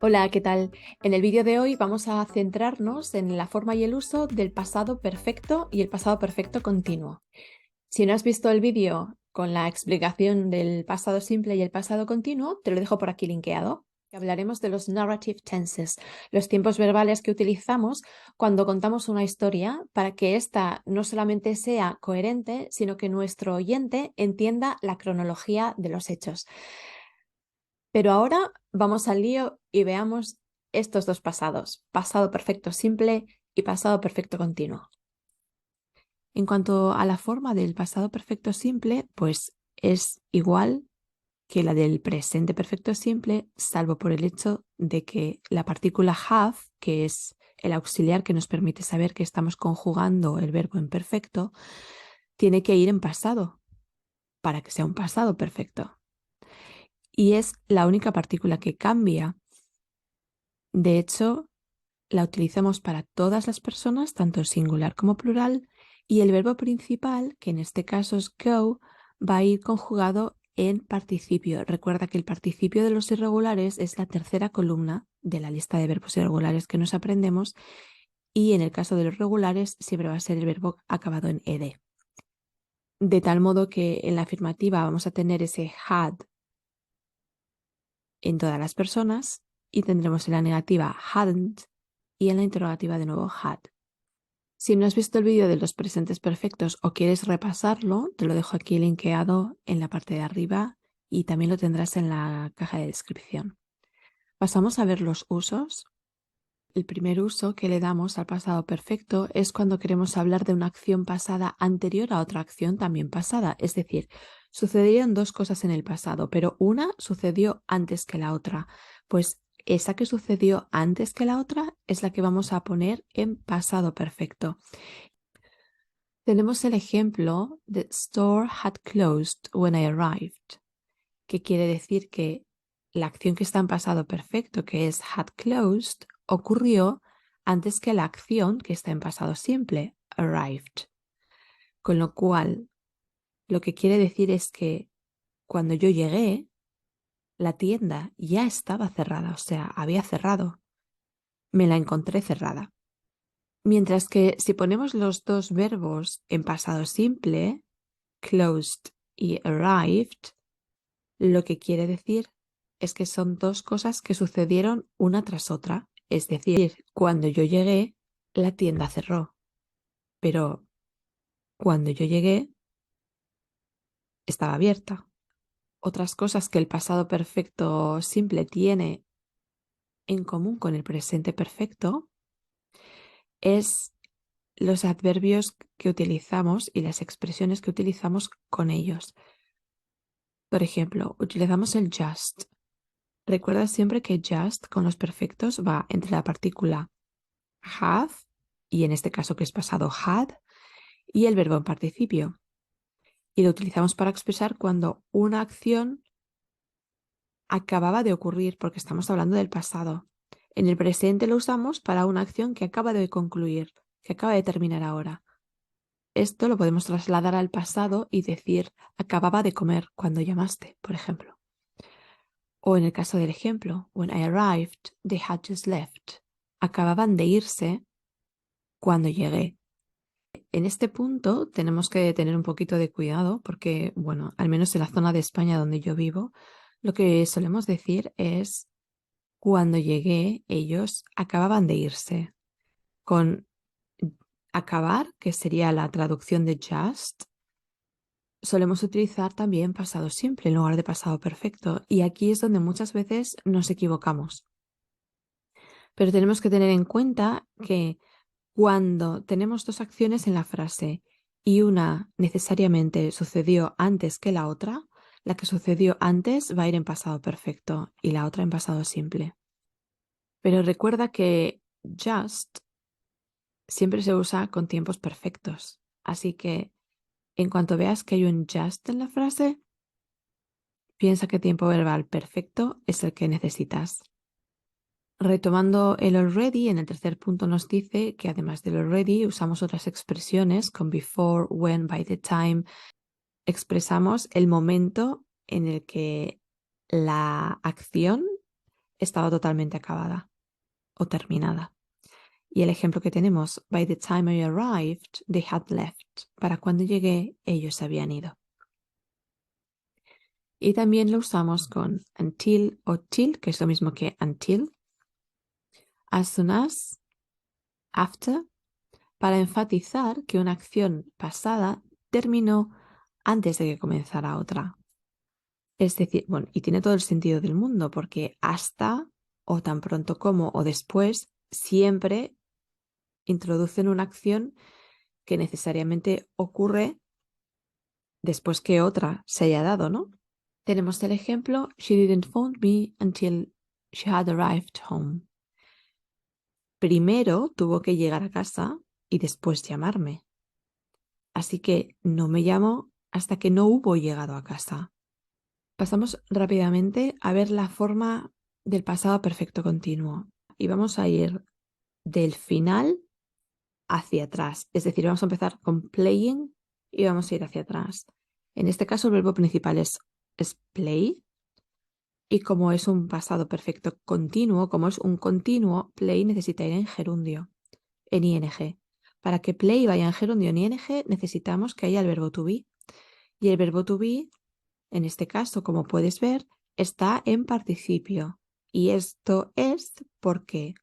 Hola, ¿qué tal? En el vídeo de hoy vamos a centrarnos en la forma y el uso del pasado perfecto y el pasado perfecto continuo. Si no has visto el vídeo con la explicación del pasado simple y el pasado continuo, te lo dejo por aquí linkeado. Hablaremos de los narrative tenses, los tiempos verbales que utilizamos cuando contamos una historia para que ésta no solamente sea coherente, sino que nuestro oyente entienda la cronología de los hechos. Pero ahora vamos al lío y veamos estos dos pasados, pasado perfecto simple y pasado perfecto continuo. En cuanto a la forma del pasado perfecto simple, pues es igual que la del presente perfecto simple, salvo por el hecho de que la partícula have, que es el auxiliar que nos permite saber que estamos conjugando el verbo en perfecto, tiene que ir en pasado para que sea un pasado perfecto. Y es la única partícula que cambia. De hecho, la utilizamos para todas las personas, tanto singular como plural, y el verbo principal, que en este caso es go, va a ir conjugado en participio. Recuerda que el participio de los irregulares es la tercera columna de la lista de verbos irregulares que nos aprendemos, y en el caso de los regulares siempre va a ser el verbo acabado en ed. De tal modo que en la afirmativa vamos a tener ese had en todas las personas y tendremos en la negativa hadn't y en la interrogativa de nuevo had. Si no has visto el vídeo de los presentes perfectos o quieres repasarlo, te lo dejo aquí linkeado en la parte de arriba y también lo tendrás en la caja de descripción. Pasamos a ver los usos. El primer uso que le damos al pasado perfecto es cuando queremos hablar de una acción pasada anterior a otra acción también pasada. Es decir, sucedieron dos cosas en el pasado, pero una sucedió antes que la otra. Pues esa que sucedió antes que la otra es la que vamos a poner en pasado perfecto. Tenemos el ejemplo The store had closed when I arrived, que quiere decir que la acción que está en pasado perfecto, que es had closed, ocurrió antes que la acción que está en pasado simple, arrived. Con lo cual, lo que quiere decir es que cuando yo llegué, la tienda ya estaba cerrada, o sea, había cerrado. Me la encontré cerrada. Mientras que si ponemos los dos verbos en pasado simple, closed y arrived, lo que quiere decir es que son dos cosas que sucedieron una tras otra. Es decir, cuando yo llegué, la tienda cerró. Pero cuando yo llegué, estaba abierta. Otras cosas que el pasado perfecto simple tiene en común con el presente perfecto es los adverbios que utilizamos y las expresiones que utilizamos con ellos. Por ejemplo, utilizamos el just. Recuerda siempre que just con los perfectos va entre la partícula have, y en este caso que es pasado had, y el verbo en participio. Y lo utilizamos para expresar cuando una acción acababa de ocurrir, porque estamos hablando del pasado. En el presente lo usamos para una acción que acaba de concluir, que acaba de terminar ahora. Esto lo podemos trasladar al pasado y decir acababa de comer cuando llamaste, por ejemplo. O en el caso del ejemplo, when I arrived, they had just left. Acababan de irse cuando llegué. En este punto tenemos que tener un poquito de cuidado porque, bueno, al menos en la zona de España donde yo vivo, lo que solemos decir es cuando llegué, ellos acababan de irse. Con acabar, que sería la traducción de just, solemos utilizar también pasado simple en lugar de pasado perfecto. Y aquí es donde muchas veces nos equivocamos. Pero tenemos que tener en cuenta que cuando tenemos dos acciones en la frase y una necesariamente sucedió antes que la otra, la que sucedió antes va a ir en pasado perfecto y la otra en pasado simple. Pero recuerda que just siempre se usa con tiempos perfectos. Así que en cuanto veas que hay un just en la frase, piensa que tiempo verbal perfecto es el que necesitas. Retomando el already, en el tercer punto nos dice que además del already usamos otras expresiones con before, when, by the time. Expresamos el momento en el que la acción estaba totalmente acabada o terminada. Y el ejemplo que tenemos, by the time I arrived, they had left. Para cuando llegué, ellos habían ido. Y también lo usamos con until o till, que es lo mismo que until, as soon as, after, para enfatizar que una acción pasada terminó antes de que comenzara otra. Es decir, bueno, y tiene todo el sentido del mundo, porque hasta, o tan pronto como, o después, siempre introducen una acción que necesariamente ocurre después que otra se haya dado, ¿no? Tenemos el ejemplo, she didn't phone me until she had arrived home. Primero tuvo que llegar a casa y después llamarme. Así que no me llamó hasta que no hubo llegado a casa. Pasamos rápidamente a ver la forma del pasado perfecto continuo. Y vamos a ir del final hacia atrás. Es decir, vamos a empezar con playing y vamos a ir hacia atrás. En este caso el verbo principal es play. Y como es un pasado perfecto continuo, como es un continuo, play necesita ir en gerundio, en ing. Para que play vaya en gerundio en ing necesitamos que haya el verbo to be. Y el verbo to be, en este caso, como puedes ver, está en participio. Y esto es porque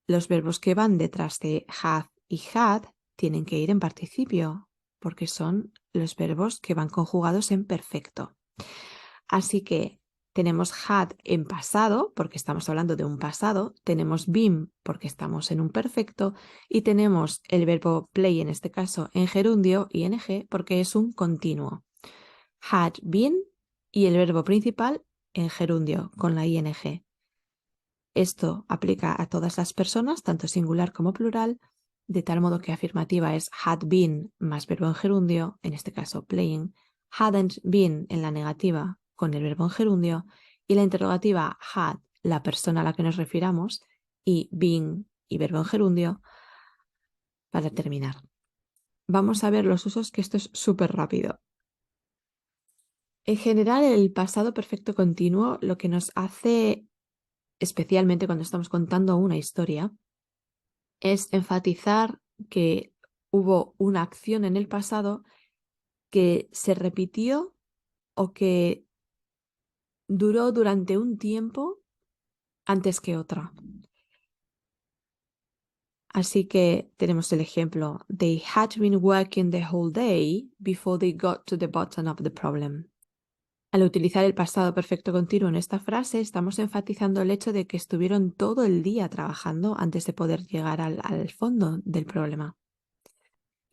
los verbos que van detrás de have y had tienen que ir en participio, porque son los verbos que van conjugados en perfecto. Así que tenemos had en pasado, porque estamos hablando de un pasado, tenemos been, porque estamos en un perfecto, y tenemos el verbo play, en este caso, en gerundio, ing, porque es un continuo. Had been y el verbo principal en gerundio, con la ing. Esto aplica a todas las personas, tanto singular como plural, de tal modo que afirmativa es had been más verbo en gerundio, en este caso playing, hadn't been en la negativa con el verbo en gerundio, y la interrogativa had, la persona a la que nos refiramos, y been y verbo en gerundio para terminar. Vamos a ver los usos, que esto es súper rápido. En general, el pasado perfecto continuo lo que nos hace, especialmente cuando estamos contando una historia, es enfatizar que hubo una acción en el pasado que se repitió o que duró durante un tiempo antes que otra. Así que tenemos el ejemplo, they had been working the whole day before they got to the bottom of the problem. Al utilizar el pasado perfecto continuo en esta frase, estamos enfatizando el hecho de que estuvieron todo el día trabajando antes de poder llegar al fondo del problema.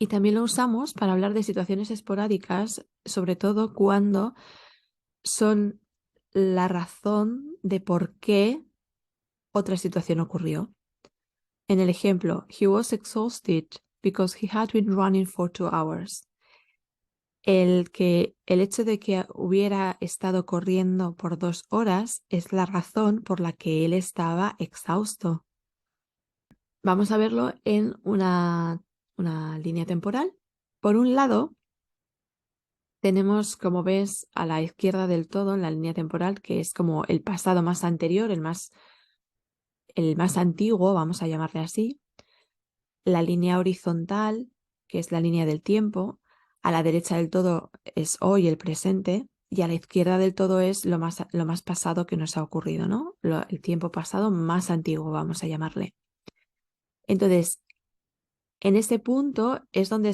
Y también lo usamos para hablar de situaciones esporádicas, sobre todo cuando son la razón de por qué otra situación ocurrió. En el ejemplo, he was exhausted because he had been running for 2 hours. El hecho de que hubiera estado corriendo por 2 horas es la razón por la que él estaba exhausto. Vamos a verlo en una línea temporal. Por un lado, tenemos, como ves, a la izquierda del todo, en la línea temporal, que es como el pasado más anterior, el más antiguo, vamos a llamarle así. La línea horizontal, que es la línea del tiempo. A la derecha del todo es hoy, el presente. Y a la izquierda del todo es lo más pasado que nos ha ocurrido, ¿no? El tiempo pasado más antiguo, vamos a llamarle. Entonces, en ese punto es donde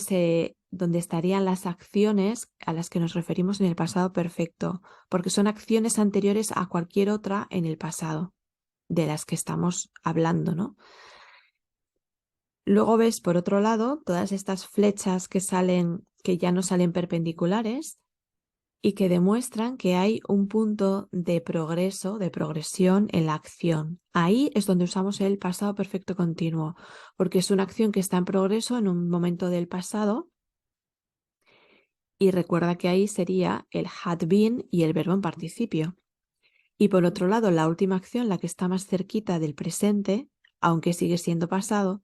estarían las acciones a las que nos referimos en el pasado perfecto, porque son acciones anteriores a cualquier otra en el pasado, de las que estamos hablando, ¿no? Luego ves, por otro lado, todas estas flechas que ya no salen perpendiculares y que demuestran que hay un punto de progreso, de progresión en la acción. Ahí es donde usamos el pasado perfecto continuo, porque es una acción que está en progreso en un momento del pasado, y recuerda que ahí sería el had been y el verbo en participio. Y por otro lado, la última acción, la que está más cerquita del presente, aunque sigue siendo pasado,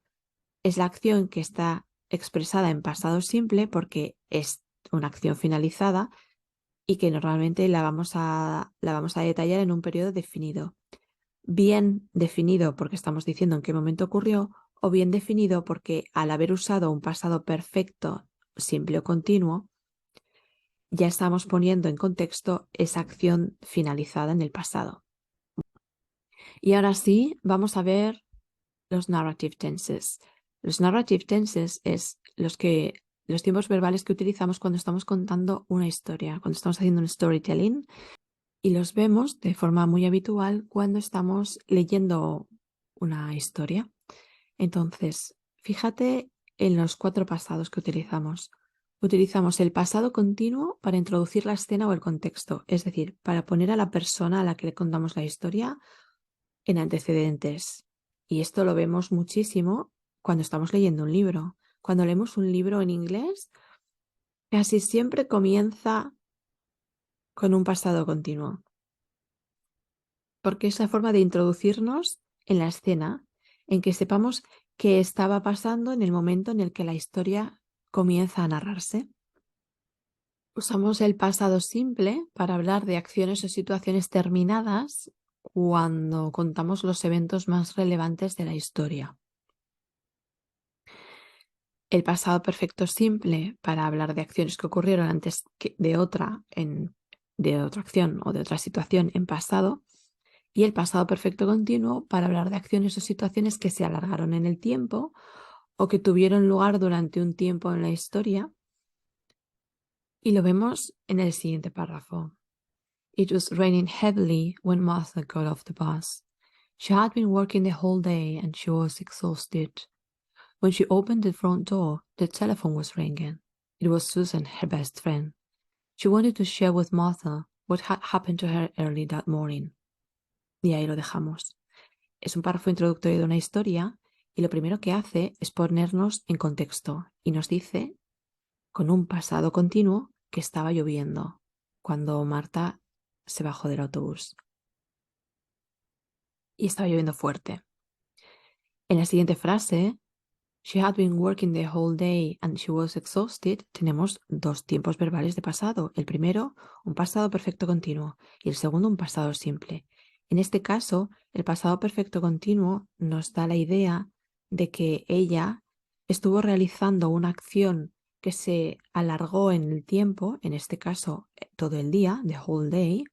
es la acción que está expresada en pasado simple porque es una acción finalizada y que normalmente la vamos a detallar en un periodo definido. bien definido porque estamos diciendo en qué momento ocurrió, o bien definido porque al haber usado un pasado perfecto, simple o continuo, ya estamos poniendo en contexto esa acción finalizada en el pasado. Y ahora sí, vamos a ver los narrative tenses. Los narrative tenses es los tiempos verbales que utilizamos cuando estamos contando una historia, cuando estamos haciendo un storytelling, y los vemos de forma muy habitual cuando estamos leyendo una historia. Entonces, fíjate en los 4 pasados que utilizamos. Utilizamos el pasado continuo para introducir la escena o el contexto, es decir, para poner a la persona a la que le contamos la historia en antecedentes. Y esto lo vemos muchísimo cuando estamos leyendo un libro. Cuando leemos un libro en inglés, casi siempre comienza con un pasado continuo, porque es la forma de introducirnos en la escena, en que sepamos qué estaba pasando en el momento en el que la historia comienza a narrarse. Usamos el pasado simple para hablar de acciones o situaciones terminadas cuando contamos los eventos más relevantes de la historia. El pasado perfecto simple para hablar de acciones que ocurrieron antes de otra acción o de otra situación en pasado, y el pasado perfecto continuo para hablar de acciones o situaciones que se alargaron en el tiempo o que tuvieron lugar durante un tiempo en la historia. Y lo vemos en el siguiente párrafo. It was raining heavily when Martha got off the bus. She had been working the whole day and she was exhausted. When she opened the front door, the telephone was ringing. It was Susan, her best friend. She wanted to share with Martha what had happened to her early that morning. Y ahí lo dejamos. Es un párrafo introductorio de una historia y lo primero que hace es ponernos en contexto y nos dice, con un pasado continuo, que estaba lloviendo cuando Marta se bajó del autobús. Y estaba lloviendo fuerte. En la siguiente frase, she had been working the whole day and she was exhausted, tenemos 2 tiempos verbales de pasado. El primero, un pasado perfecto continuo, y el segundo, un pasado simple. En este caso, el pasado perfecto continuo nos da la idea de que ella estuvo realizando una acción que se alargó en el tiempo, en este caso todo el día, the whole day,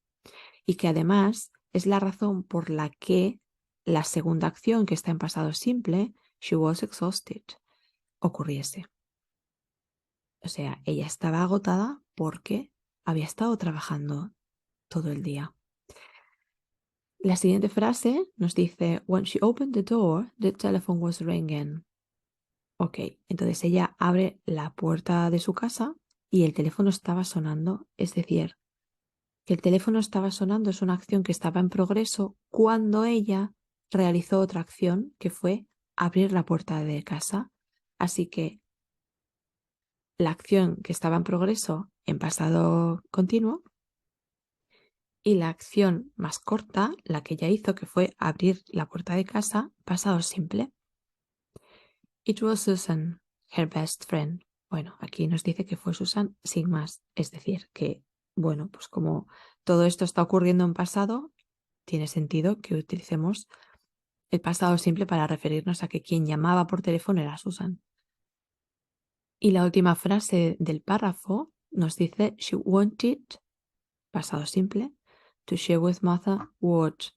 y que además es la razón por la que la segunda acción, que está en pasado simple, she was exhausted, ocurriese. O sea, ella estaba agotada porque había estado trabajando todo el día. La siguiente frase nos dice, when she opened the door, the telephone was ringing. Ok, entonces ella abre la puerta de su casa y el teléfono estaba sonando, es decir, que el teléfono estaba sonando es una acción que estaba en progreso cuando ella realizó otra acción que fue abrir la puerta de casa. Así que la acción que estaba en progreso en pasado continuo y la acción más corta, la que ella hizo, que fue abrir la puerta de casa, pasado simple. It was Susan, her best friend. Bueno, aquí nos dice que fue Susan sin más. Es decir, que, bueno, pues como todo esto está ocurriendo en pasado, tiene sentido que utilicemos el pasado simple para referirnos a que quien llamaba por teléfono era Susan. Y la última frase del párrafo nos dice, she wanted, pasado simple, to share with Martha what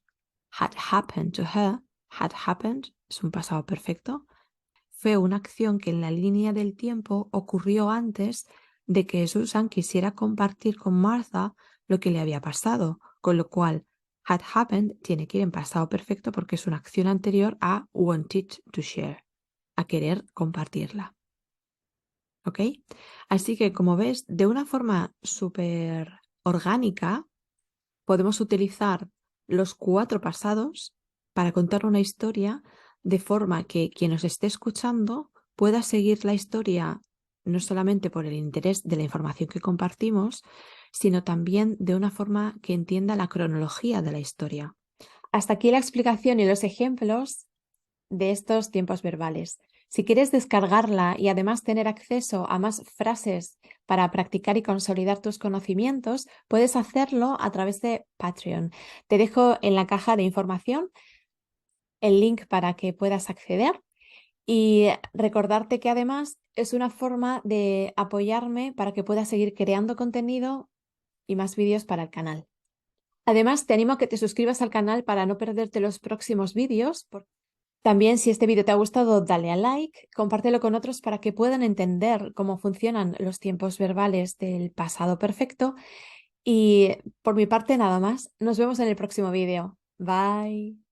had happened to her. Had happened es un pasado perfecto. Fue una acción que en la línea del tiempo ocurrió antes de que Susan quisiera compartir con Martha lo que le había pasado, con lo cual had happened tiene que ir en pasado perfecto porque es una acción anterior a wanted to share, a querer compartirla. ¿Ok? Así que, como ves, de una forma súper orgánica, podemos utilizar los 4 pasados para contar una historia de forma que quien nos esté escuchando pueda seguir la historia no solamente por el interés de la información que compartimos, sino también de una forma que entienda la cronología de la historia. Hasta aquí la explicación y los ejemplos de estos tiempos verbales. Si quieres descargarla y además tener acceso a más frases para practicar y consolidar tus conocimientos, puedes hacerlo a través de Patreon. Te dejo en la caja de información el link para que puedas acceder y recordarte que además es una forma de apoyarme para que pueda seguir creando contenido y más vídeos para el canal. Además, te animo a que te suscribas al canal para no perderte los próximos vídeos. También, si este vídeo te ha gustado, dale a like, compártelo con otros para que puedan entender cómo funcionan los tiempos verbales del pasado perfecto. Y por mi parte, nada más. Nos vemos en el próximo vídeo. Bye.